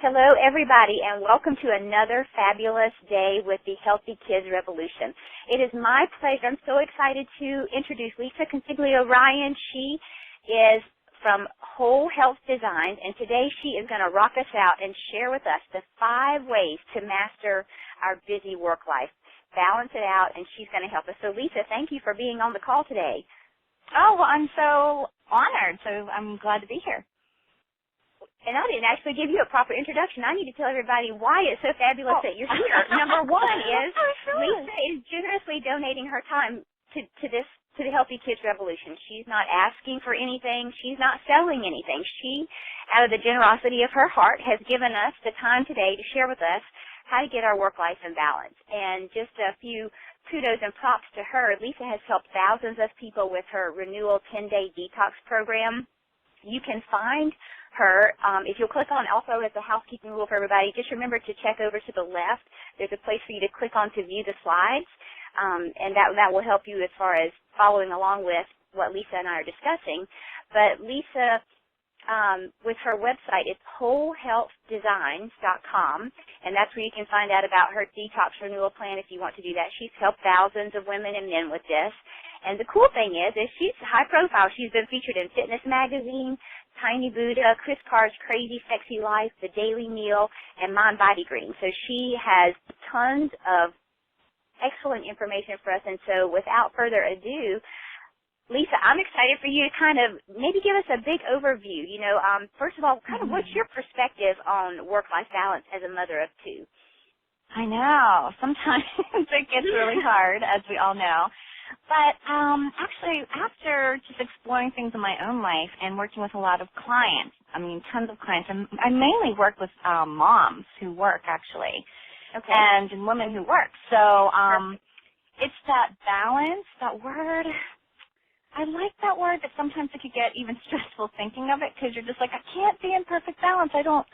Hello, everybody, and welcome to another fabulous day with the Healthy Kids Revolution. It is my pleasure. I'm so excited to introduce Lisa Consiglio Ryan. She is from Whole Health Designs, and today she is going to rock us out and share with us the 5 ways to master our busy work life. Balance it out, and she's going to help us. So, Lisa, thank you for being on the call today. Oh, well, I'm so honored, so I'm glad to be here. And I didn't actually give you a proper introduction. I need to tell everybody why it's so fabulous that you're here. Number one is Lisa is generously donating her time to the Healthy Kids Revolution. She's not asking for anything. She's not selling anything. She, out of the generosity of her heart, has given us the time today to share with us how to get our work life in balance. And just a few kudos and props to her. Lisa has helped thousands of people with her Renewal 10-Day Detox program. You can find her, if you'll click on, also as a housekeeping rule for everybody, just remember to check over to the left. There's a place for you to click on to view the slides, and that will help you as far as following along with what Lisa and I are discussing. But Lisa, with her website, it's wholehealthdesigns.com, and that's where you can find out about her detox renewal plan if you want to do that. She's helped thousands of women and men with this. And the cool thing is she's high profile. She's been featured in Fitness Magazine, Tiny Buddha, Chris Carr's Crazy Sexy Life, The Daily Meal, and Mind Body Green. So she has tons of excellent information for us. And so without further ado, Lisa, I'm excited for you to kind of maybe give us a big overview. You know, first of all, kind of what's your perspective on work-life balance as a mother of 2? I know. Sometimes it gets really hard, as we all know. But actually, after just exploring things in my own life and working with a lot of clients, tons of clients, I mainly work with moms who work, actually, okay, and women who work. So it's that balance, that word. I like that word, but sometimes it could get even stressful thinking of it because you're just like, I can't be in perfect balance. How do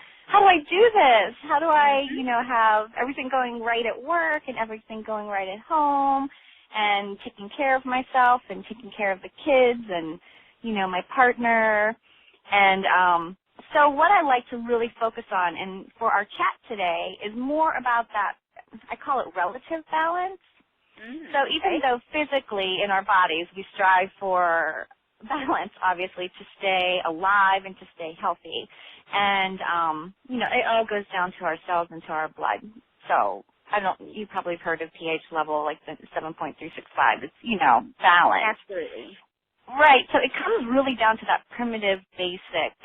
I do this? How do I, have everything going right at work and everything going right at home? And taking care of myself and taking care of the kids and, my partner. And so what I like to really focus on, and for our chat today, is more about that, I call it relative balance. So even though physically in our bodies we strive for balance, obviously, to stay alive and to stay healthy. And, it all goes down to our cells and to our blood. So you probably have heard of pH level, like the 7.365. It's, balance. Absolutely. Right. So it comes really down to that primitive, basic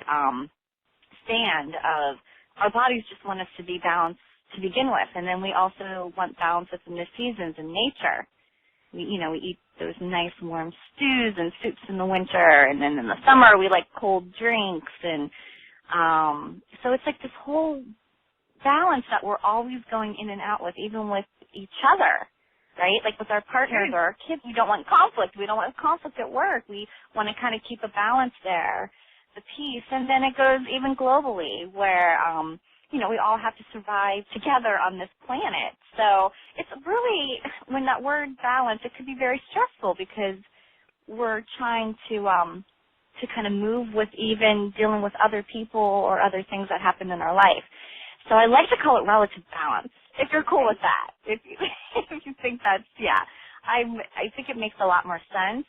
stand of our bodies just want us to be balanced to begin with. And then we also want balance within the seasons and nature. We eat those nice warm stews and soups in the winter. And then in the summer, we like cold drinks. And so it's like this whole balance that we're always going in and out with, even with each other, right? Like with our partners or our kids, we don't want conflict. We don't want conflict at work. We want to kind of keep a balance there, the peace. And then it goes even globally where, we all have to survive together on this planet. So it's really, when that word balance, it could be very stressful because we're trying to kind of move with even dealing with other people or other things that happen in our life. So I like to call it relative balance, if you're cool with that. If you think that's, I think it makes a lot more sense.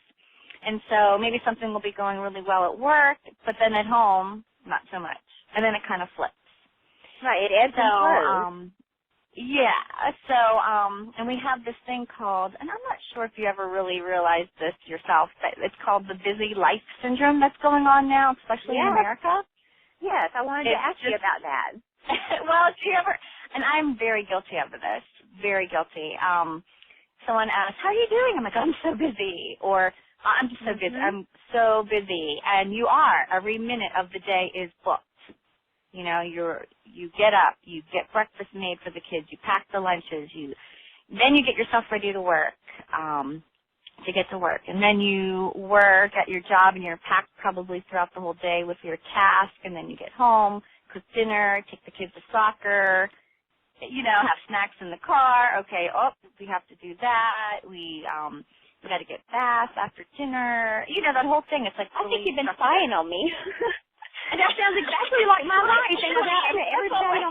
And so maybe something will be going really well at work, but then at home, not so much. And then it kind of flips. Right, it ebbs and flows. And we have this thing called, and I'm not sure if you ever really realized this yourself, but it's called the busy life syndrome that's going on now, especially in America. Yes, I wanted to ask you about that. Well, do you ever, and I'm very guilty of this, very guilty. Someone asks, how are you doing? I'm like, I'm so busy, or I'm just so busy. I'm so busy. And you are. Every minute of the day is booked. You get up, you get breakfast made for the kids, you pack the lunches, then you get yourself ready to work, to get to work. And then you work at your job and you're packed probably throughout the whole day with your task, and then you get home, cook dinner, take the kids to soccer, have snacks in the car. Okay, we have to do that. We got to get baths after dinner. That whole thing. It's like, I think you've been spying on me. And that sounds exactly like my life. Every time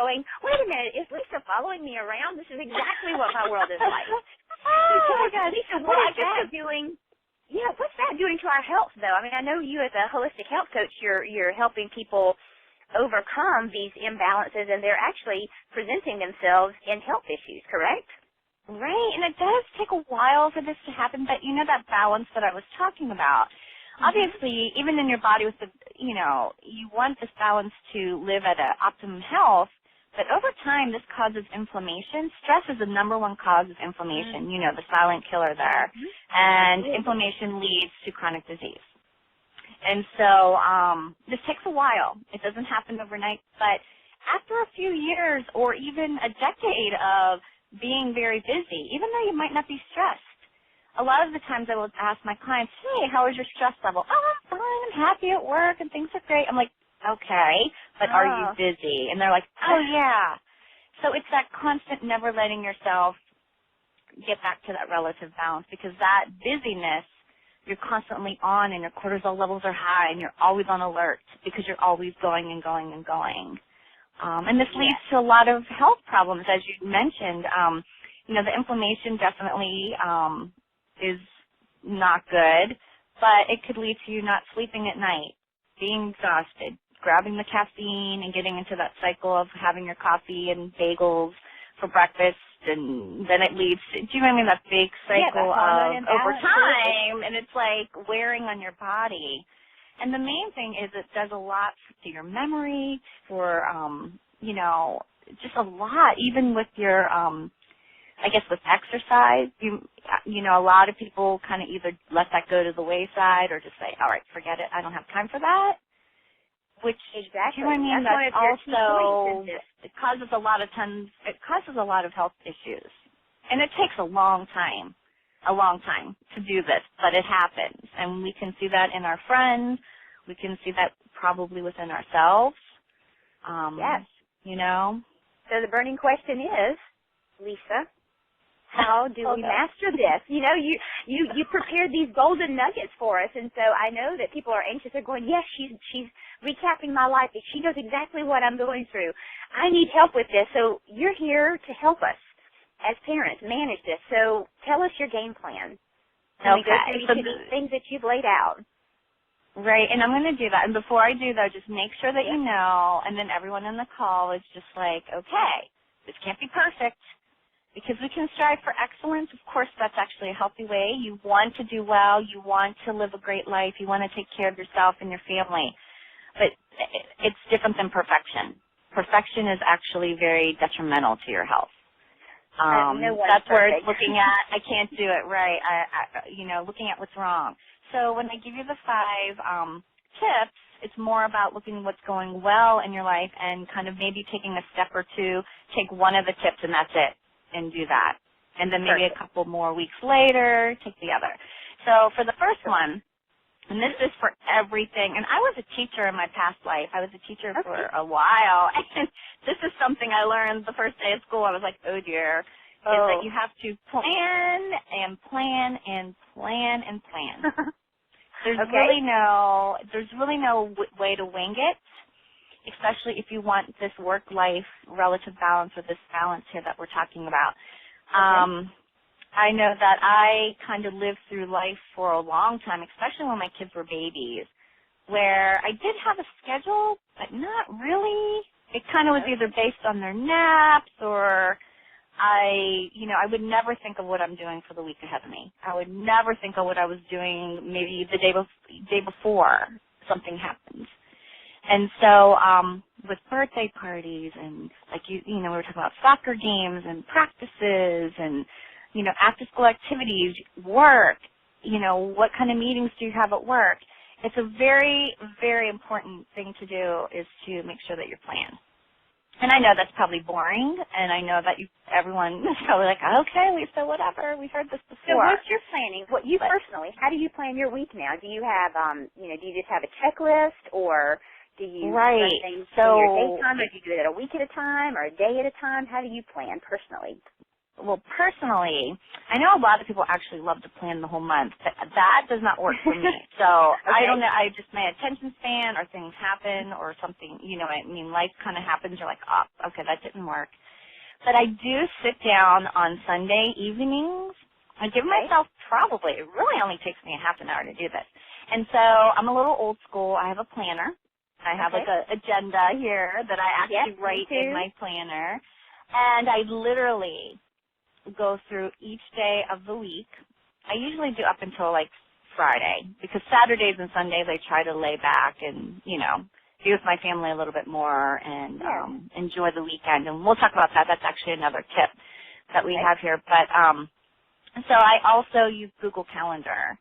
going, wait a minute, is Lisa following me around? This is exactly what my world is like. So, my gosh. Lisa, what is that doing? Yeah, what's that doing to our health, though? I mean, I know you as a holistic health coach, you're helping people overcome these imbalances, and they're actually presenting themselves in health issues, correct? Right, and it does take a while for this to happen, but you know that balance that I was talking about. Obviously, even in your body with the, you know, you want this balance to live at an optimum health, but over time this causes inflammation. Stress is the number one cause of inflammation, you know, the silent killer there. And inflammation leads to chronic disease. And so this takes a while. It doesn't happen overnight, but after a few years or even a decade of being very busy, even though you might not be stressed. A lot of the times I will ask my clients, hey, how is your stress level? Oh, I'm fine, I'm happy at work, and things are great. I'm like, okay, but are you busy? And they're like, oh, yeah. So it's that constant never letting yourself get back to that relative balance, because that busyness, you're constantly on and your cortisol levels are high and you're always on alert because you're always going and going and going. And this leads to a lot of health problems, as you mentioned. You know, the inflammation definitely is not good, but it could lead to you not sleeping at night, being exhausted, grabbing the caffeine and getting into that cycle of having your coffee and bagels for breakfast, and then it leads to, do you know what I mean, that big cycle of over time, and it's like wearing on your body. And the main thing is it does a lot to your memory, for, you know, just a lot, even with your, I guess with exercise. You know, a lot of people kind of either let that go to the wayside or just say, all right, forget it, I don't have time for that. Which, exactly. You know what I mean? That's also, it causes a lot of health issues. And it takes a long time to do this, but it happens. And we can see that in our friends. We can see that probably within ourselves. Yes. You know? So the burning question is, Lisa, how do we master this? You know, you prepared these golden nuggets for us, and so I know that people are anxious. They're going, yes, she's recapping my life. She knows exactly what I'm going through. I need help with this. So you're here to help us as parents manage this. So tell us your game plan. Can we go through each of these things that you've laid out? Right, and I'm going to do that. And before I do that, just make sure that you know, and then everyone in the call is just like, okay, this can't be perfect, because we can strive for excellence. Of course, that's actually a healthy way. You want to do well. You want to live a great life. You want to take care of yourself and your family. But it's different than perfection. Perfection is actually very detrimental to your health. That's where it's looking at, I can't do it right, you know, looking at what's wrong. So when I give you the 5 tips, it's more about looking at what's going well in your life and kind of maybe taking a step or two, take one of the tips and that's it, and do that. And then maybe a couple more weeks later, take the other. So for the first one, and this is for everything, and I was a teacher in my past life. I was a teacher for a while, and this is something I learned the first day of school. I was like, oh, dear, is that you have to plan and plan and plan and plan. There's really no way to wing it, especially if you want this work-life relative balance or this balance here that we're talking about. I know that I kind of lived through life for a long time, especially when my kids were babies, where I did have a schedule, but not really. It kind of was either based on their naps or I would never think of what I'm doing for the week ahead of me. I would never think of what I was doing maybe the day before something happens. And so with birthday parties and like we were talking about soccer games and practices and after-school activities, work, what kind of meetings do you have at work? It's a very, very important thing to do is to make sure that you're planned. And I know that's probably boring, and I know that everyone is probably like, okay, Lisa, whatever, we've heard this before. So what's your planning? Personally, how do you plan your week now? Do you have, do you just have a checklist, or do you run things in your daytime, or do you do it a week at a time or a day at a time? How do you plan personally? Well, personally, I know a lot of people actually love to plan the whole month, but that does not work for me. So I don't know. I just, my attention span or things happen or something, you know, I mean, life kind of happens. You're like, oh, okay, that didn't work. But I do sit down on Sunday evenings. I give myself probably, it really only takes me a half an hour to do this. And so I'm a little old school. I have a planner. I have like a agenda here that I actually write in my planner. And I literally go through each day of the week. I usually do up until like Friday because Saturdays and Sundays I try to lay back and, you know, be with my family a little bit more and enjoy the weekend. And we'll talk about that. That's actually another tip that we have here. But so I also use Google Calendar,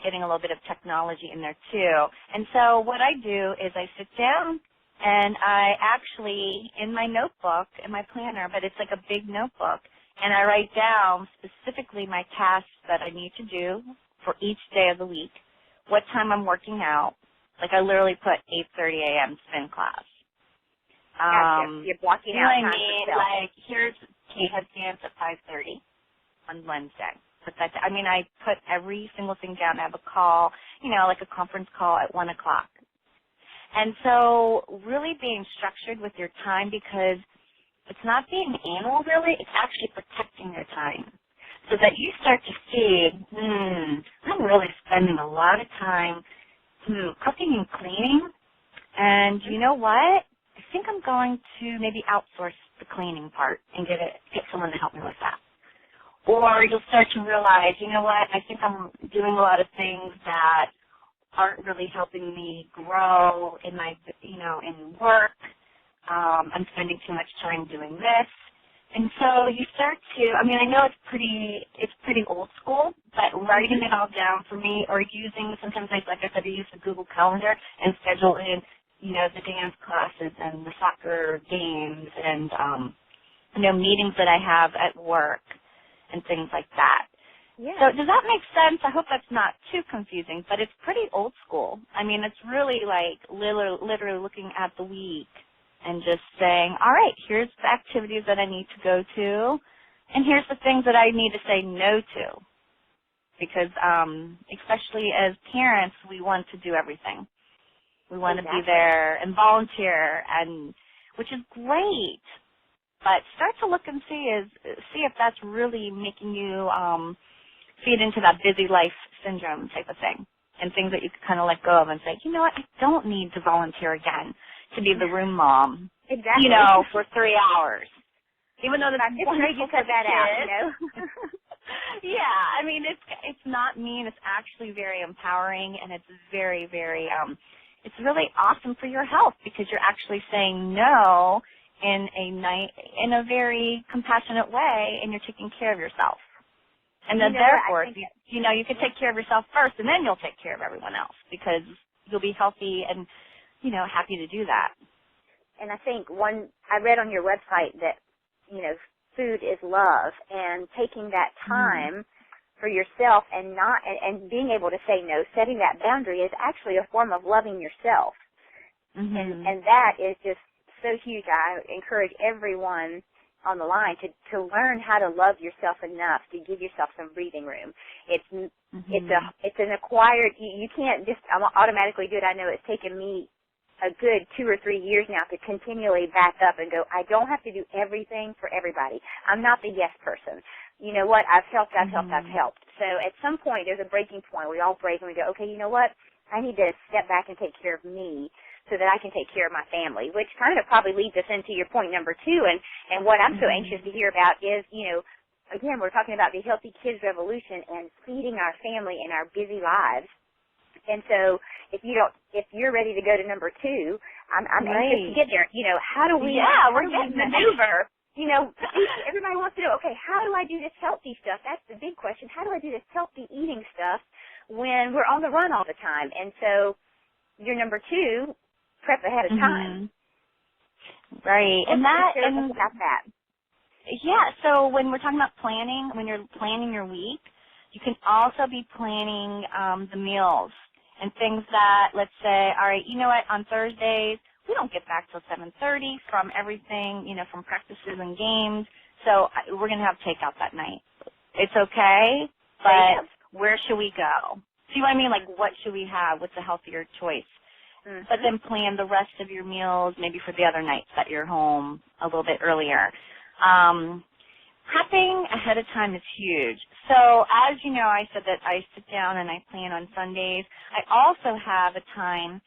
getting a little bit of technology in there too. And so what I do is I sit down and I actually, in my notebook, in my planner, but it's like a big notebook, and I write down specifically my tasks that I need to do for each day of the week, what time I'm working out. Like I literally put 8:30 a.m. spin class. You're blocking out time for yourself. Like, here's Kate has dance at 5:30 on Wednesday. But that, I mean, I put every single thing down. I have a call, you know, like a conference call at 1 o'clock. And so really being structured with your time because it's not being anal really, it's actually protecting your time so that you start to see, I'm really spending a lot of time cooking and cleaning. And you know what? I think I'm going to maybe outsource the cleaning part and get someone to help me with that. Or you'll start to realize, you know what, I think I'm doing a lot of things that aren't really helping me grow in my, you know, in work. I'm spending too much time doing this. And so you start to, I mean, I know it's pretty old school, but writing it all down for me or using, sometimes like I said, I use the Google Calendar and schedule in, you know, the dance classes and the soccer games and, you know, meetings that I have at work and things like that. Yeah. So does that make sense? I hope that's not too confusing, but it's pretty old school. I mean, it's really like literally looking at the week and just saying, all right, here's the activities that I need to go to, and here's the things that I need to say no to. Because especially as parents, we want to do everything. We want to be there and volunteer, and which is great. But start to look and see if that's really making you feed into that busy life syndrome type of thing, and things that you can kind of let go of and say, you know what, I don't need to volunteer again to be the room mom, you know, for 3 hours. Even though that's wonderful for that out, you know. Yeah, I mean, it's not mean. It's actually very empowering, and it's very, very, it's really awesome for your health because you're actually saying no in a very compassionate way, and you're taking care of yourself. And then therefore, you know, you can take care of yourself first, and then you'll take care of everyone else because you'll be healthy and, you know, happy to do that. And I think I read on your website that, you know, food is love, and taking that time for yourself and being able to say no, setting that boundary is actually a form of loving yourself. And that is just so huge. I encourage everyone on the line to learn how to love yourself enough to give yourself some breathing room. It's an acquired, you can't just automatically do it. I know it's taken me a good 2 or 3 years now to continually back up and go, I don't have to do everything for everybody. I'm not the yes person. You know what? I've helped. So at some point there's a breaking point. We all break and we go, okay, you know what? I need to step back and take care of me so that I can take care of my family, which kind of probably leads us into your point number 2. And what I'm so anxious to hear about is, you know, again, we're talking about the Healthy Kids Revolution and feeding our family in our busy lives. And so if you're ready to go to number 2, I'm anxious to get there. You know, how do we maneuver? You know, everybody wants to know, okay, how do I do this healthy stuff? That's the big question. How do I do this healthy eating stuff when we're on the run all the time? And so your number 2, prep ahead of time. Right. And about that. Yeah, so when we're talking about planning, when you're planning your week, you can also be planning the meals and things that, let's say, all right, you know what, on Thursdays, we don't get back till 7:30 from everything, you know, from practices and games So we're going to have takeout that night. It's okay, but where should we go? See what I mean? Like, what should we have? What's a healthier choice? But then plan the rest of your meals maybe for the other nights that you're home a little bit earlier. Prepping ahead of time is huge. So as you know, I said that I sit down and I plan on Sundays. I also have a time,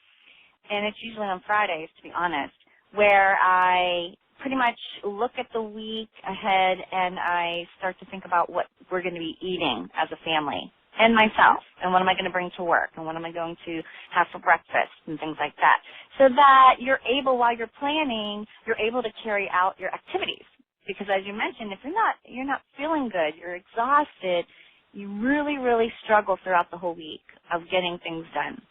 and it's usually on Fridays, to be honest, where I pretty much look at the week ahead and I start to think about what we're going to be eating as a family and myself, and what am I going to bring to work, and what am I going to have for breakfast and things like that, so that you're able, while you're planning, you're able to carry out your activities. Because as you mentioned, if you're not feeling good, you're exhausted, you really, really struggle throughout the whole week of getting things done.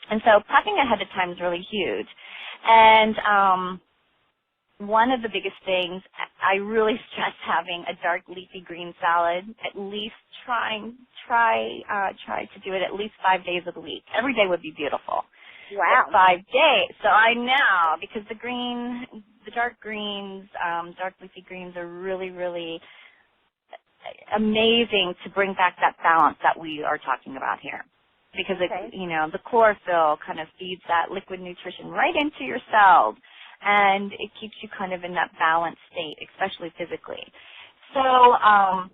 And so prepping ahead of time is really huge. And one of the biggest things, I really stress having a dark leafy green salad. At least try to do it at least 5 days of the week. Every day would be beautiful. Wow. 5 days. So I know, because the dark greens, dark leafy greens are really, really amazing to bring back that balance that we are talking about here. Because the chlorophyll kind of feeds that liquid nutrition right into your cells, and it keeps you kind of in that balanced state, especially physically. So a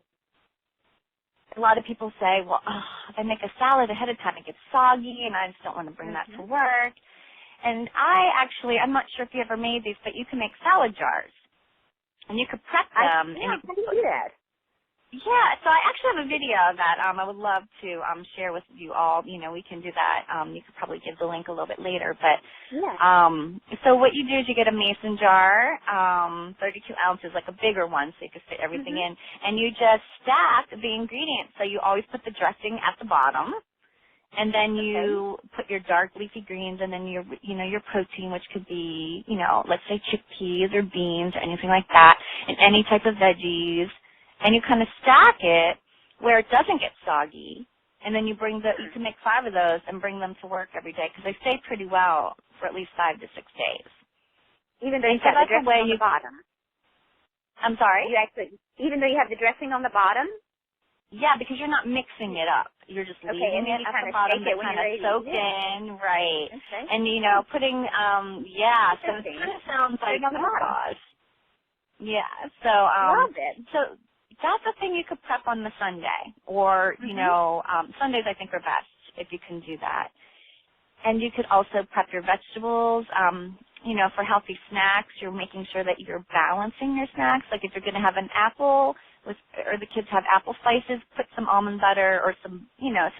lot of people say, well, if I make a salad ahead of time, it gets soggy, and I just don't want to bring that to work. And I'm not sure if you ever made these, but you can make salad jars. And you could prep them. How do you do that? Yeah, so I actually have a video that I would love to share with you all. You know, we can do that. You could probably give the link a little bit later. But so what you do is you get a mason jar, 32 ounces, like a bigger one, so you can fit everything in, and you just stack the ingredients. So you always put the dressing at the bottom, and then you put your dark leafy greens, and then your protein, which could be, let's say chickpeas or beans or anything like that, and any type of veggies. And you kind of stack it where it doesn't get soggy, and then you you can make 5 of those and bring them to work every day, because they stay pretty well for at least 5 to 6 days. Even though you have the dressing on the bottom? I'm sorry? Even though you have the dressing on the bottom? Yeah, because you're not mixing it up. You're just leaving it at the bottom to kind of soak in, right? Okay. And, putting, so it kind of sounds like, oh my gosh. Yeah, so, love it. So that's a thing you could prep on the Sunday, or, Sundays I think are best if you can do that. And you could also prep your vegetables, for healthy snacks. You're making sure that you're balancing your snacks. Like if you're going to have an apple, or the kids have apple slices, put some almond butter or some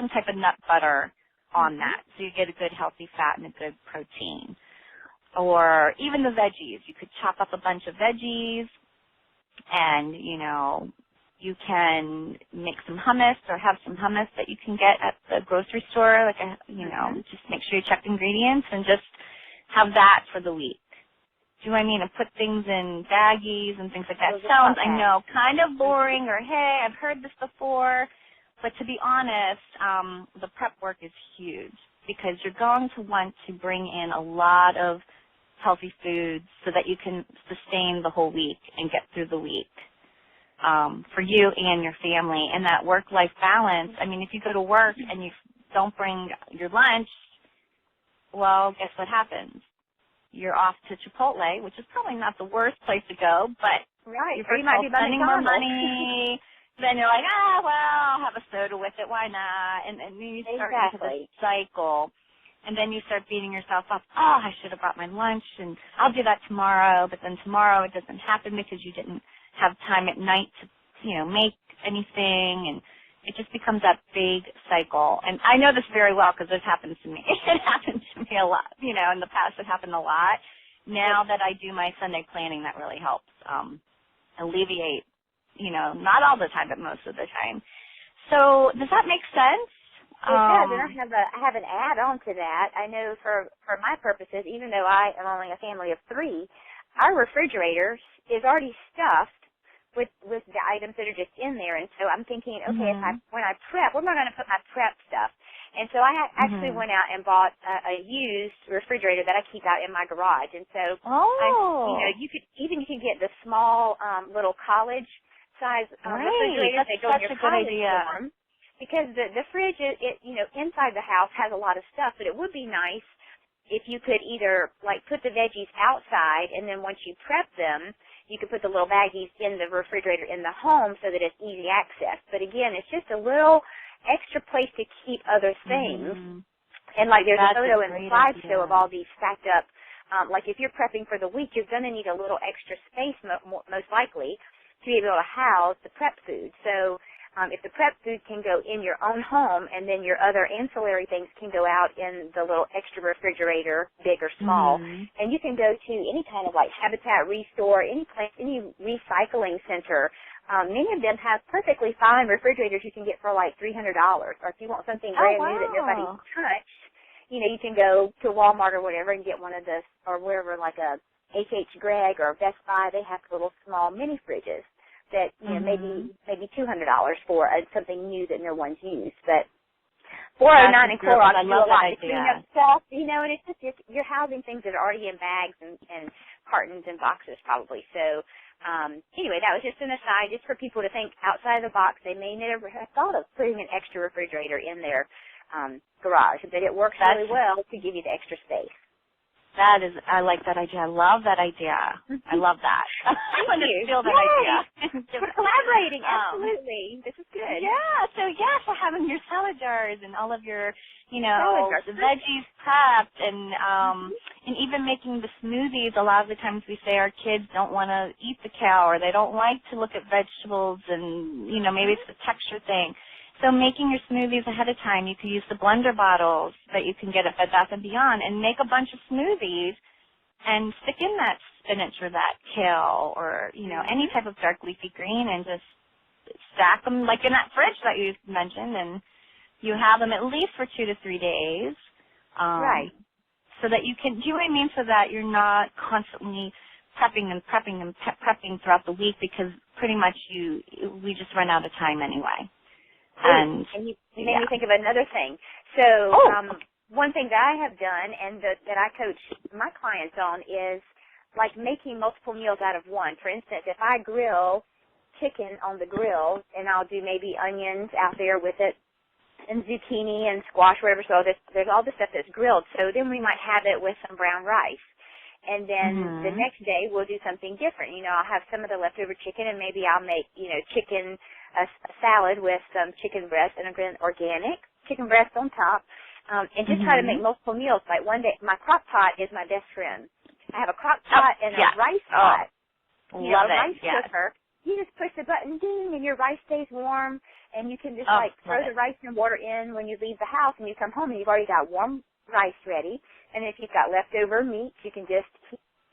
type of nut butter on that, so you get a good healthy fat and a good protein. Or even the veggies. You could chop up a bunch of veggies, and, you can make some hummus, or have some hummus that you can get at the grocery store. Just make sure you check the ingredients and just have that for the week. Do you know what I mean? And put things in baggies and things like that. Sounds, I know, kind of boring, or, hey, I've heard this before. But to be honest, the prep work is huge, because you're going to want to bring in a lot of healthy foods so that you can sustain the whole week and get through the week for you and your family. And that work-life balance, I mean, if you go to work and you don't bring your lunch, well, guess what happens? You're off to Chipotle, which is probably not the worst place to go, but you're spending more money. Then you're like, I'll have a soda with it. Why not? And then you start into the cycle. And then you start beating yourself up. I should have brought my lunch, and I'll do that tomorrow. But then tomorrow it doesn't happen because you didn't have time at night to, make anything. And it just becomes that big cycle. And I know this very well because this happens to me. It happens to me a lot. In the past it happened a lot. Now that I do my Sunday planning, that really helps alleviate, not all the time, but most of the time. So does that make sense? It does, and I have an add-on to that. I know for my purposes, even though I am only a family of 3, our refrigerator is already stuffed with the items that are just in there. And so I'm thinking, okay, when I prep, where am I going to put my prep stuff? And so I actually went out and bought a used refrigerator that I keep out in my garage. And so, you can get the small little college size refrigerators. They go in your college dorm. Because the fridge, inside the house has a lot of stuff, but it would be nice if you could either, put the veggies outside, and then once you prep them, you could put the little baggies in the refrigerator in the home so that it's easy access. But again, it's just a little extra place to keep other things. And, there's a photo in the slideshow of all these stacked up. If you're prepping for the week, you're going to need a little extra space, most likely, to be able to house the prep food. So, if the prep food can go in your own home, and then your other ancillary things can go out in the little extra refrigerator, big or small, and you can go to any kind of Habitat Restore, any place, any recycling center. Many of them have perfectly fine refrigerators you can get for $300. Or if you want something brand new that nobody's touched, you can go to Walmart or whatever and get one of the, or wherever, a H.H. Gregg or Best Buy. They have little small mini fridges that maybe $200 for something new that no one's used. But 409 and Clorox do a lot to clean up stuff, and it's just you're housing things that are already in bags and cartons and boxes probably. So anyway, that was just an aside, just for people to think outside of the box. They may never have thought of putting an extra refrigerator in their garage, but it works really well to give you the extra space. I like that idea. I love that idea. I love that. I want to steal that idea. We're collaborating, absolutely. This is good. So having your salad jars and all of your, the veggies prepped and even making the smoothies. A lot of the times we say our kids don't want to eat the kale, or they don't like to look at vegetables, and, maybe it's the texture thing. So making your smoothies ahead of time, you can use the blender bottles that you can get at Bed Bath & Beyond and make a bunch of smoothies and stick in that spinach or that kale or, any type of dark leafy green, and just stack them in that fridge that you mentioned, and you have them at least for 2 to 3 days. Right. So that you can, do you know what I mean, so that you're not constantly prepping throughout the week, because pretty much we just run out of time anyway. And you made me think of another thing. So one thing that I have done and that I coach my clients on is making multiple meals out of one. For instance, if I grill chicken on the grill, and I'll do maybe onions out there with it, and zucchini and squash, whatever. So there's all the stuff that's grilled. So then we might have it with some brown rice. And then the next day we'll do something different. I'll have some of the leftover chicken, and maybe I'll make, chicken a salad with some chicken breast and organic chicken breast on top, and just try to make multiple meals. One day, my crock pot is my best friend. I have a crock pot and a rice pot. Love a rice cooker. You just push the button, ding, and your rice stays warm, and you can just throw the rice and water in when you leave the house, and you come home and you've already got warm rice ready. And if you've got leftover meats, you can just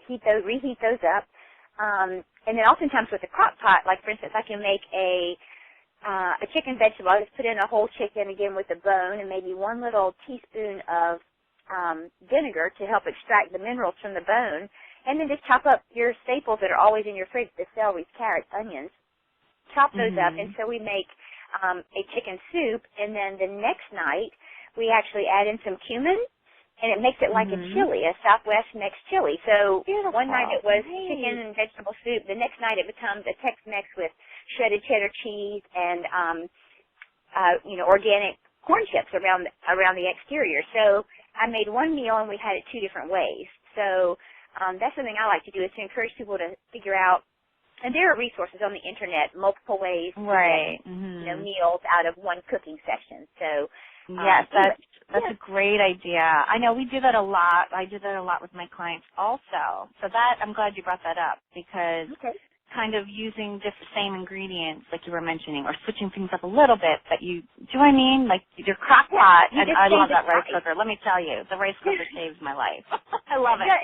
reheat those up. And then oftentimes with the crock pot, for instance, I can make a chicken vegetable. I just put in a whole chicken, again, with the bone, and maybe 1 little teaspoon of vinegar to help extract the minerals from the bone, and then just chop up your staples that are always in your fridge, the celery, carrots, onions. Chop those up, and so we make a chicken soup, and then the next night we actually add in some cumin, and it makes it like a chili, a Southwest Mex chili. So one night it was chicken and vegetable soup. The next night it becomes a Tex-Mex with shredded cheddar cheese and, organic corn chips around the exterior. So I made one meal, and we had it 2 different ways. So that's something I like to do, is to encourage people to figure out. And there are resources on the internet, multiple ways to make meals out of one cooking session. So yes, that's a great idea. I know we do that a lot. I do that a lot with my clients also. So I'm glad you brought that up, because kind of using the same ingredients like you were mentioning, or switching things up a little bit, that do what I mean? Like your crock pot, and I love that rice cooker. Let me tell you, the rice cooker saves my life. I love it. Yeah,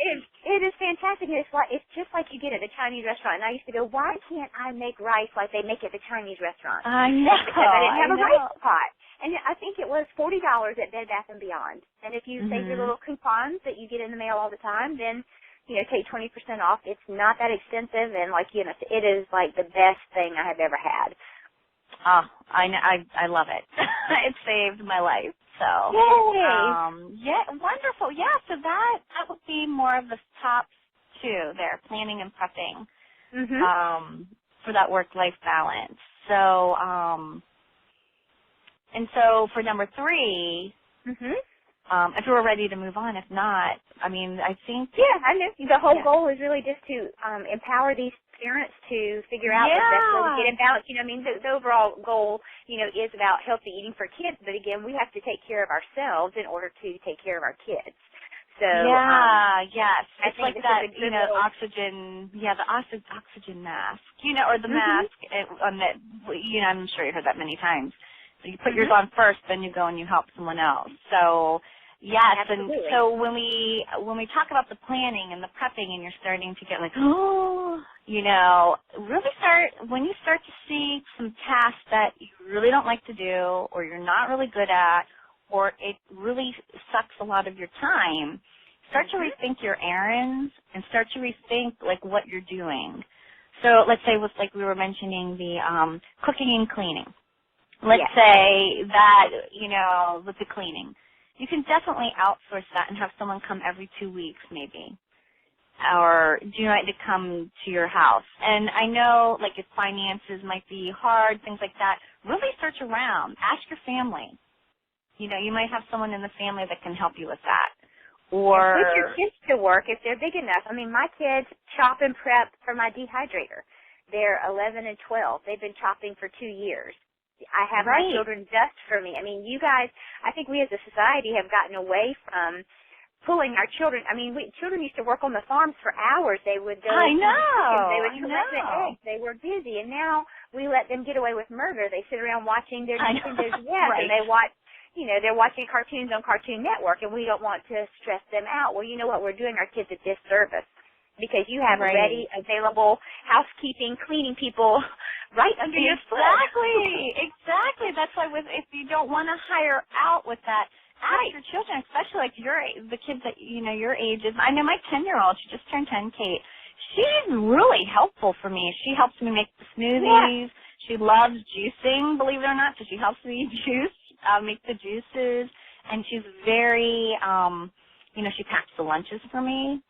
it is fantastic. It's just like you get at a Chinese restaurant. And I used to go, why can't I make rice like they make at the Chinese restaurant? I know. Because I didn't have a rice pot. And I think it was $40 at Bed Bath & Beyond. And if you save your little coupons that you get in the mail all the time, then take 20% off. It's not that expensive, and it is the best thing I have ever had. Oh, I love it. It saved my life. So, Yay! yeah, wonderful. Yeah, so that would be more of the top two there, planning and prepping, for that work-life balance. So, and so for number 3, if we were ready to move on, if not, I mean, I think. Yeah, I know. The whole goal is really just to empower these parents to figure out the best way to get in balance. You know, I mean, the overall goal, you know, is about healthy eating for kids. But again, we have to take care of ourselves in order to take care of our kids. So yes, it's like that, you know, oxygen, the oxygen mask, you know, or the mask on that, you know, I'm sure you heard that many times. So you put yours on first, then you go and you help someone else. So yes, absolutely. And so when we talk about the planning and the prepping, and you're starting to get like, oh, you know, really when you start to see some tasks that you really don't like to do, or you're not really good at, or it really sucks a lot of your time, start to rethink your errands and start to rethink, like, what you're doing. So let's say with, like we were mentioning, the cooking and cleaning. Let's say that, you know, with the cleaning. You can definitely outsource that and have someone come every 2 weeks maybe, or do you want to come to your house? And I know, like, if finances might be hard, things like that, really search around. Ask your family. You know, you might have someone in the family that can help you with that. Or put your kids to work if they're big enough. I mean, my kids chop and prep for my dehydrator. They're 11 and 12. They've been chopping for 2 years. I have my children dust for me. I mean, you guys, I think we as a society have gotten away from pulling our children. I mean, children used to work on the farms for hours. They would go. I know. They would collect the eggs. They were busy, and now we let them get away with murder. They sit around watching their Nintendo's and they watch. You know, they're watching cartoons on Cartoon Network, and we don't want to stress them out. Well, you know what? We're doing our kids a disservice because you have ready, available housekeeping, cleaning people right under your foot. Exactly. That's why if you don't want to hire out with that, ask your children, especially like the kids that, you know, your ages. I know my 10-year-old, she just turned 10, Kate. She's really helpful for me. She helps me make the smoothies. Yeah. She loves juicing, believe it or not, so she helps me juice. Make the juices, and she's very, you know, she packs the lunches for me.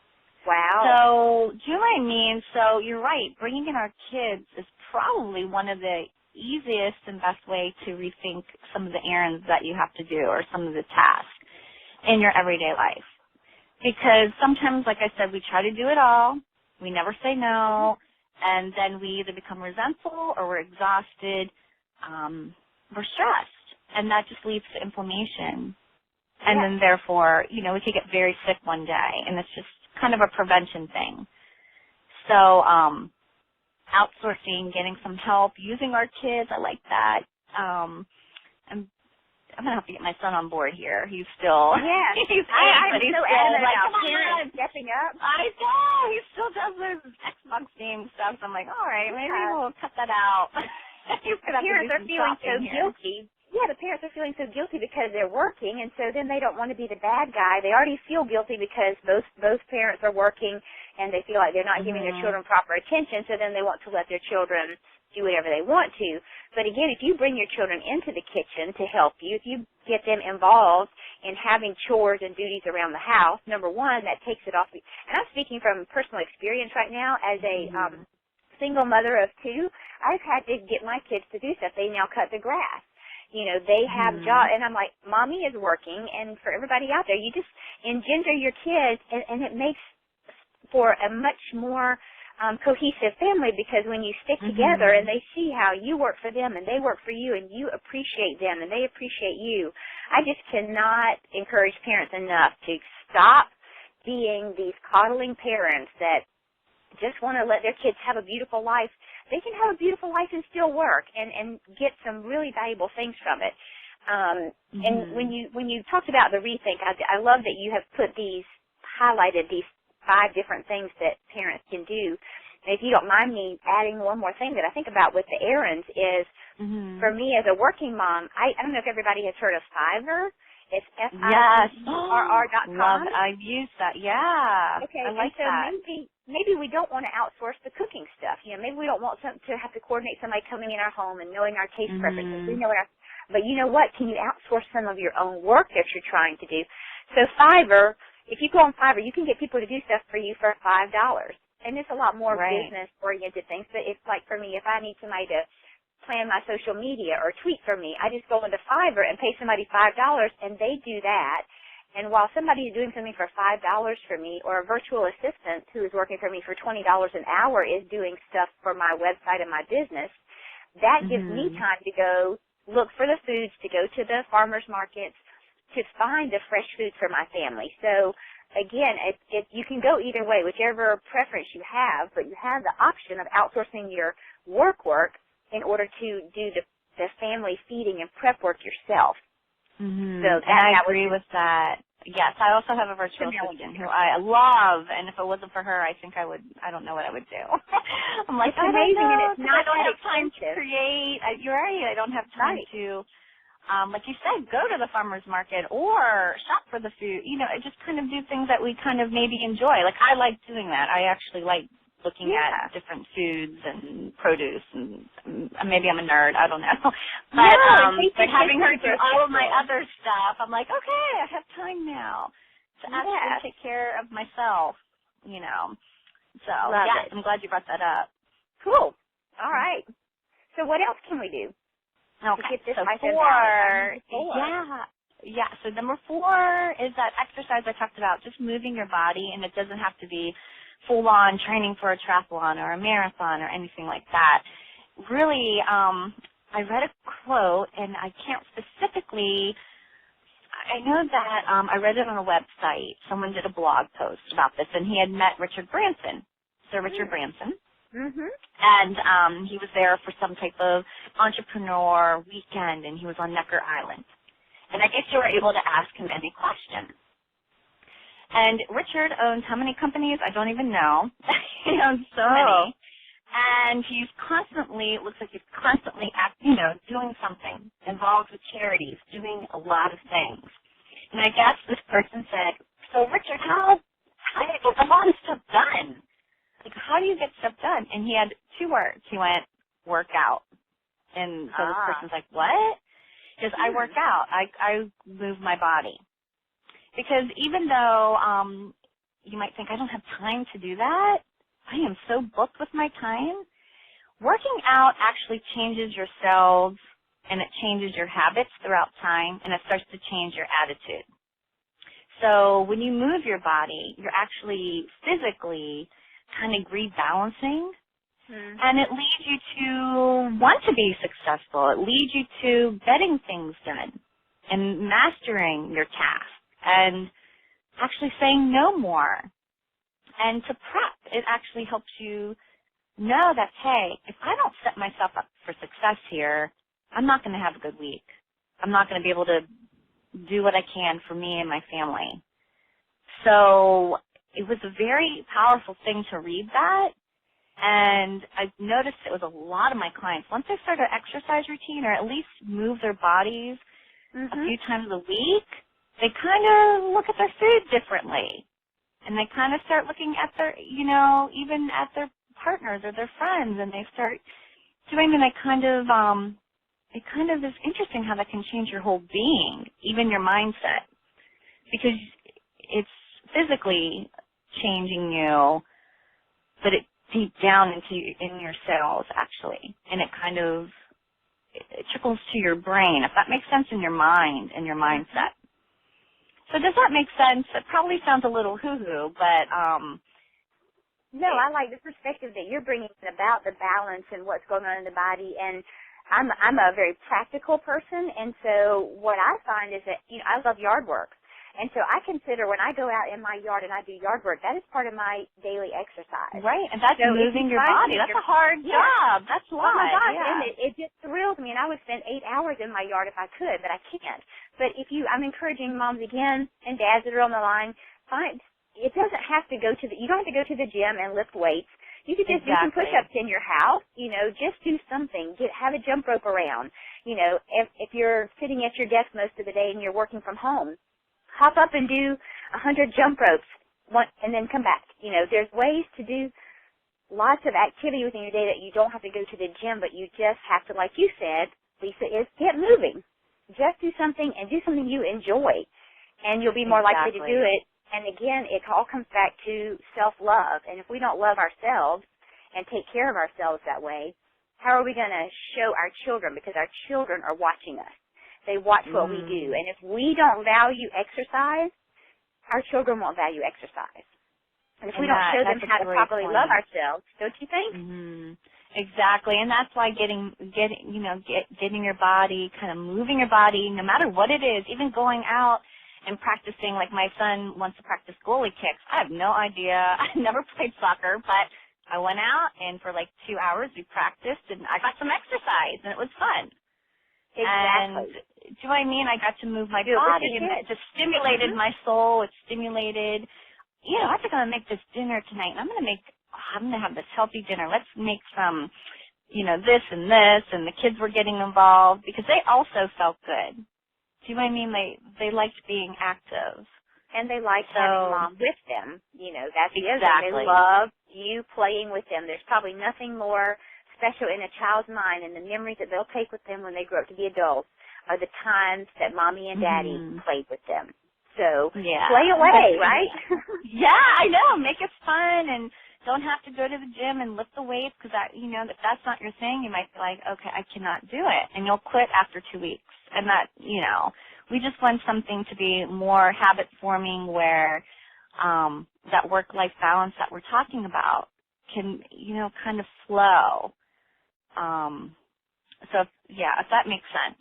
Wow. So, do you know what I mean? So, you're right. Bringing in our kids is probably one of the easiest and best way to rethink some of the errands that you have to do or some of the tasks in your everyday life. Because sometimes, like I said, we try to do it all. We never say no, and then we either become resentful or we're exhausted. We're stressed. And that just leads to inflammation. And then, therefore, you know, we could get very sick one day, and it's just kind of a prevention thing. So outsourcing, getting some help, using our kids, I like that. I'm going to have to get my son on board here. He's still he's I'm so adamant about parents stepping up. I know. He still does those Xbox game stuff. So I'm like, all right, maybe we'll cut that out. Parents are feeling so guilty. Yeah, the parents are feeling so guilty because they're working, and so then they don't want to be the bad guy. They already feel guilty because both parents are working, and they feel like they're not giving their children proper attention, so then they want to let their children do whatever they want to. But again, if you bring your children into the kitchen to help you, if you get them involved in having chores and duties around the house, number one, that takes it off. And I'm speaking from personal experience right now as a single mother of 2. I've had to get my kids to do stuff. They now cut the grass. You know, they have jobs, and I'm like, Mommy is working, and for everybody out there, you just engender your kids, and it makes for a much more cohesive family, because when you stick together and they see how you work for them and they work for you and you appreciate them and they appreciate you, I just cannot encourage parents enough to stop being these coddling parents that just want to let their kids have a beautiful life. They can have a beautiful life and still work and get some really valuable things from it. And when you talked about the rethink, I love that you have highlighted these 5 different things that parents can do. And if you don't mind me adding one more thing that I think about with the errands is, for me as a working mom, I don't know if everybody has heard of Fiverr. It's Yes. FIERR.com. Love it. I've used that. Yeah. Okay. I like so that. maybe we don't want to outsource the cooking stuff. Maybe we don't want to have to coordinate somebody coming in our home and knowing our taste preferences. We know but you know what? Can you outsource some of your own work that you're trying to do? So Fiverr, if you go on Fiverr, you can get people to do stuff for you for $5. And it's a lot more business-oriented things. But it's like for me, if I need somebody to plan my social media or tweet for me, I just go into Fiverr and pay somebody $5, and they do that. And while somebody is doing something for $5 for me, or a virtual assistant who is working for me for $20 an hour is doing stuff for my website and my business, that gives me time to go look for the foods, to go to the farmers markets, to find the fresh foods for my family. So again, you can go either way, whichever preference you have, but you have the option of outsourcing your work in order to do the family feeding and prep work yourself. So I agree with that. Yes, I also have a virtual assistant who I love, and if it wasn't for her, I don't know what I would do. I'm like, it's amazing, and it's not I don't have time to create. You're right, I don't have time to, like you said, go to the farmer's market or shop for the food. Just kind of do things that we kind of maybe enjoy. Like, I like doing that. I actually like looking at different foods and produce, and maybe I'm a nerd, I don't know. But having her do all of my other stuff, I'm like, okay, I have time now to actually take care of myself, So, I'm glad you brought that up. Cool. All right. So what else can we do? Okay, so 4. So number 4 is that exercise I talked about, just moving your body, and it doesn't have to be full-on training for a triathlon or a marathon or anything like that. Really, I read a quote, and I can't specifically, I know that I read it on a website. Someone did a blog post about this, and he had met Richard Branson, Sir Richard Branson. And he was there for some type of entrepreneur weekend, and he was on Necker Island. And I guess you were able to ask him any questions. And Richard owns how many companies? I don't even know. He owns so many. And he's constantly, it looks like he's constantly, doing something, involved with charities, doing a lot of things. And I guess this person said, so Richard, how do you get a lot of stuff done? Like, how do you get stuff done? And he had 2 words. He went, work out. And so this person's like, what? Because I work out. I move my body. Because even though you might think I don't have time to do that, I am so booked with my time. Working out actually changes your cells, and it changes your habits throughout time, and it starts to change your attitude. So when you move your body, you're actually physically kind of rebalancing, and it leads you to want to be successful. It leads you to getting things done and mastering your task. And actually saying no more. And to prep, it actually helps you know that, hey, if I don't set myself up for success here, I'm not going to have a good week. I'm not going to be able to do what I can for me and my family. So it was a very powerful thing to read that. And I noticed it was a lot of my clients, once they start an exercise routine or at least move their bodies a few times a week, they kind of look at their food differently. And they kind of start looking at their, even at their partners or their friends, and they start doing, and it kind of is interesting how that can change your whole being, even your mindset. Because it's physically changing you, but it deep down in your cells, actually. And it kind of, it trickles to your brain, if that makes sense, in your mind and your mindset. So does that make sense? It probably sounds a little hoo-hoo, but no, I like the perspective that you're bringing about the balance and what's going on in the body. And I'm a very practical person, and so what I find is that I love yard work. And so I consider when I go out in my yard and I do yard work, that is part of my daily exercise. Right, and that's moving your body. That's a hard job. That's why. Oh, my gosh, and it just thrills me. And I would spend 8 hours in my yard if I could, but I can't. But I'm encouraging moms again and dads that are on the line, it doesn't have to go you don't have to go to the gym and lift weights. You could just do some push-ups in your house, you know, just do something. Have a jump rope around. You know, if you're sitting at your desk most of the day and you're working from home, hop up and do 100 jump ropes and then come back. You know, there's ways to do lots of activity within your day that you don't have to go to the gym, but you just have to, like you said, Lisa, is get moving. Just do something and do something you enjoy, and you'll be more likely to do it. And again, it all comes back to self-love. And if we don't love ourselves and take care of ourselves that way, how are we going to show our children? Because our children are watching us. They watch what we do. And if we don't value exercise, our children won't value exercise. And if we don't show them how to properly love ourselves, don't you think? Mm-hmm. Exactly, and that's why getting your body, kind of moving your body, no matter what it is, even going out and practicing, like my son wants to practice goalie kicks. I have no idea. I never played soccer, but I went out, and for like 2 hours we practiced, and I got some exercise, and it was fun. Exactly. And do you know what I mean? I got to move my body, and it just stimulated my soul. It stimulated, you know, I think I'm going to make this dinner tonight, and I'm going to have this healthy dinner. Let's make some, you know, this, and the kids were getting involved because they also felt good. Do you know what I mean? They liked being active. And they liked having mom with them. You know, that's the other thing. They love you playing with them. There's probably nothing more special in a child's mind, and the memories that they'll take with them when they grow up to be adults are the times that mommy and daddy played with them. So play away, right? Yeah, I know. Make it fun, and don't have to go to the gym and lift the weights because you know, if that's not your thing, you might be like, okay, I cannot do it, and you'll quit after 2 weeks. And that, you know, we just want something to be more habit forming where that work-life balance that we're talking about can, you know, kind of flow. So if that makes sense.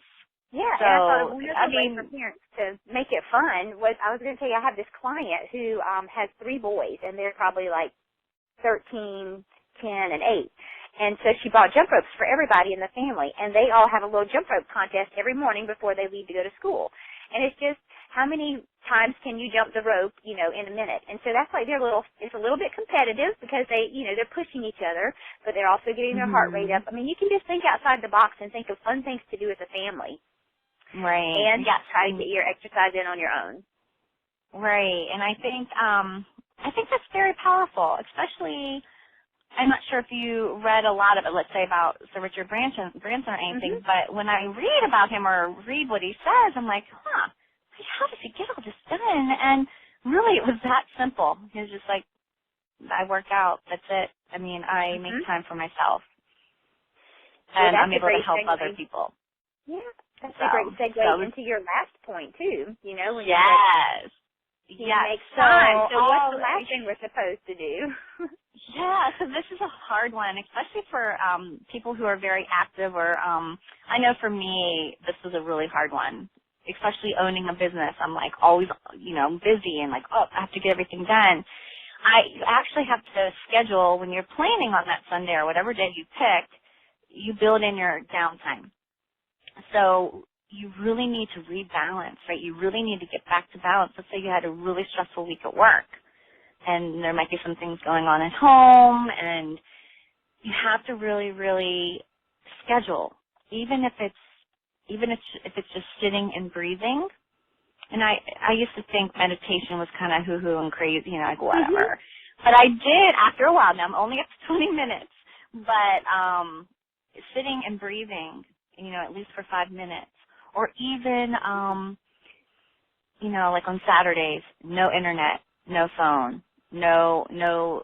Yeah, so, and I thought one of the ways for parents to make it fun was, I was going to tell you, I have this client who has 3 boys, and they're probably like 13, 10, and 8. And so she bought jump ropes for everybody in the family, and they all have a little jump rope contest every morning before they leave to go to school. And it's just, how many times can you jump the rope, you know, in a minute? And so that's like it's a little bit competitive because they, you know, they're pushing each other, but they're also getting their heart rate up. I mean, you can just think outside the box and think of fun things to do as a family. Right. And try to get your exercise in on your own. Right. And I think that's very powerful, especially, I'm not sure if you read a lot of it, let's say about Sir Richard Branson or anything, but when I read about him or read what he says, I'm like, how does he get all this done? And really, it was that simple. He was just like, I work out, that's it. I mean, I make time for myself. And I'm able to help other people. Yeah, that's a great segue into your last point, too. You know, when you make time. So what's the last thing we're supposed to do? Yeah, so this is a hard one, especially for people who are very active or I know for me, this was a really hard one, especially owning a business. I'm like always, you know, busy and like, I have to get everything done. You actually have to schedule when you're planning on that Sunday or whatever day you picked, you build in your downtime. So you really need to rebalance, right? You really need to get back to balance. Let's say you had a really stressful week at work, and there might be some things going on at home, and you have to really, really schedule, even if it's just sitting and breathing. And I used to think meditation was kind of hoo-hoo and crazy, you know, like whatever. But I did after a while. Now I'm only up to 20 minutes, but sitting and breathing, you know, at least for 5 minutes, or even, you know, like on Saturdays, no internet, no phone, no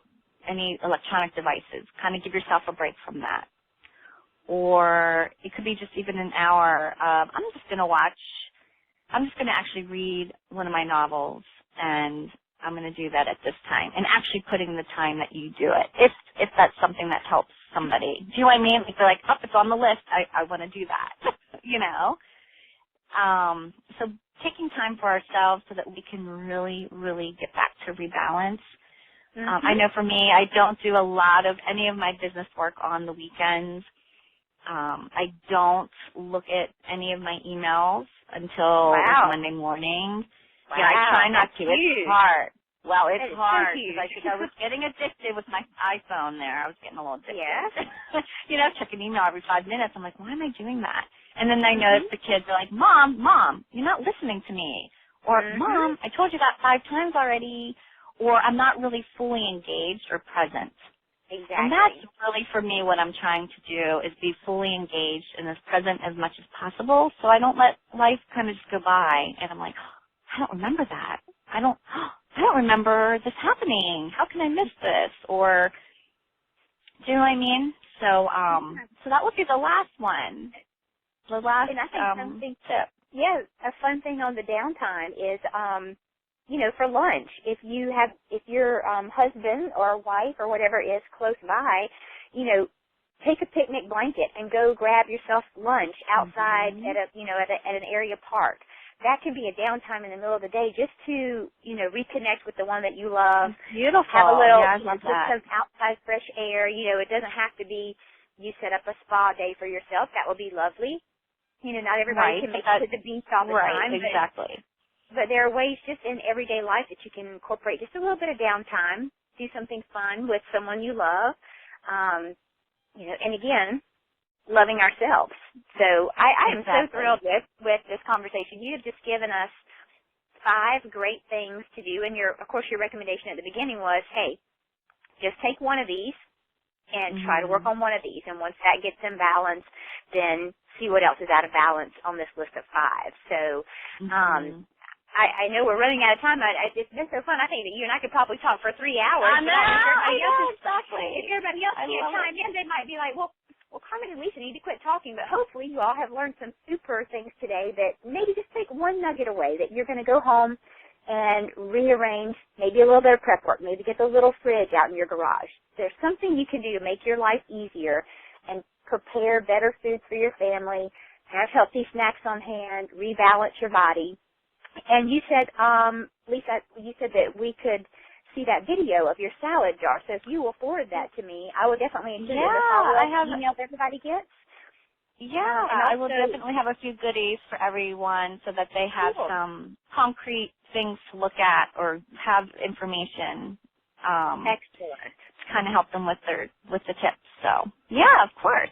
any electronic devices. Kind of give yourself a break from that. Or it could be just even an hour of, I'm just going to actually read one of my novels, and I'm going to do that at this time, and actually putting the time that you do it, if that's something that helps somebody. Do you know what I mean? If they're like, it's on the list, I want to do that, you know? So taking time for ourselves so that we can really, really get back to rebalance. I know for me, I don't do a lot of any of my business work on the weekends. I don't look at any of my emails until Monday morning. Wow, yeah, I try not to. Huge. It's hard. Well, it's That is hard so huge. because I think I was getting addicted with my iPhone there. I was getting a little addicted. Yeah. You know, check an email every 5 minutes. I'm like, why am I doing that? And then I notice the kids are like, Mom, you're not listening to me. Or, Mom, I told you that 5 times already. Or I'm not really fully engaged or present. Exactly. And that's really, for me, what I'm trying to do is be fully engaged and as present as much as possible so I don't let life kind of just go by. And I'm like, I don't remember that. I don't remember this happening. How can I miss this? Or, do you know what I mean? So, so that would be the last one. The last and I think something tip. Yeah, a fun thing on the downtime is, you know, for lunch. If your husband or wife or whatever is close by, you know, take a picnic blanket and go grab yourself lunch outside at an area park. That can be a downtime in the middle of the day just to, you know, reconnect with the one that you love. Beautiful. Have a little, I love that. some outside fresh air. You know, it doesn't have to be you set up a spa day for yourself. That would be lovely. You know, not everybody can make it to the beach all the time. Right, exactly. But there are ways just in everyday life that you can incorporate just a little bit of downtime, do something fun with someone you love, you know, and again, loving ourselves. So I am so thrilled with this conversation. You have just given us 5 great things to do, and of course your recommendation at the beginning was, hey, just take one of these and try to work on one of these, and once that gets in balance, then see what else is out of balance on this list of 5. So I know we're running out of time. It's been so fun. I think that you and I could probably talk for 3 hours. I know, exactly. If everybody else can't chime in, they might be like, well, Carmen and Lisa need to quit talking, but hopefully you all have learned some super things today that maybe just take one nugget away that you're going to go home and rearrange, maybe a little bit of prep work, maybe get the little fridge out in your garage. There's something you can do to make your life easier and prepare better food for your family, have healthy snacks on hand, rebalance your body. And you said, Lisa, you said that we could see that video of your salad jar. So if you will forward that to me, I will definitely include it in the follow-up email that everybody gets. Yeah, I will definitely have a few goodies for everyone so that they have some concrete things to look at or have information. Excellent. To kind of help them with the tips. So, yeah, of course.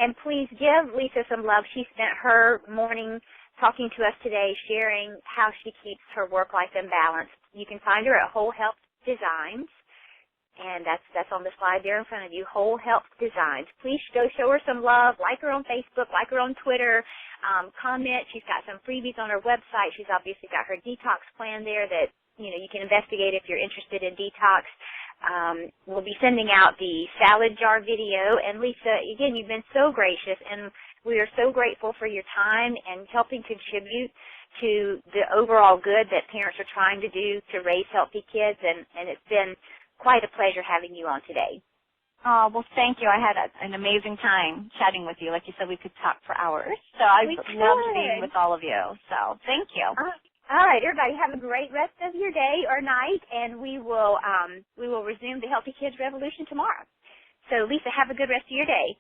And please give Lisa some love. She spent her morning talking to us today, sharing how she keeps her work-life in balance. You can find her at Whole Health Designs, and that's on the slide there in front of you, Whole Health Designs. Please go show her some love. Like her on Facebook, like her on Twitter, comment. She's got some freebies on her website. She's obviously got her detox plan there that, you know, you can investigate if you're interested in detox. We'll be sending out the salad jar video. And Lisa, again, you've been so gracious, and we are so grateful for your time and helping contribute to the overall good that parents are trying to do to raise healthy kids, and it's been quite a pleasure having you on today. Oh, well, thank you. I had an amazing time chatting with you. Like you said, we could talk for hours. So I loved being with all of you. So thank you. All right, everybody, have a great rest of your day or night, and we will resume the Healthy Kids Revolution tomorrow. So, Lisa, have a good rest of your day.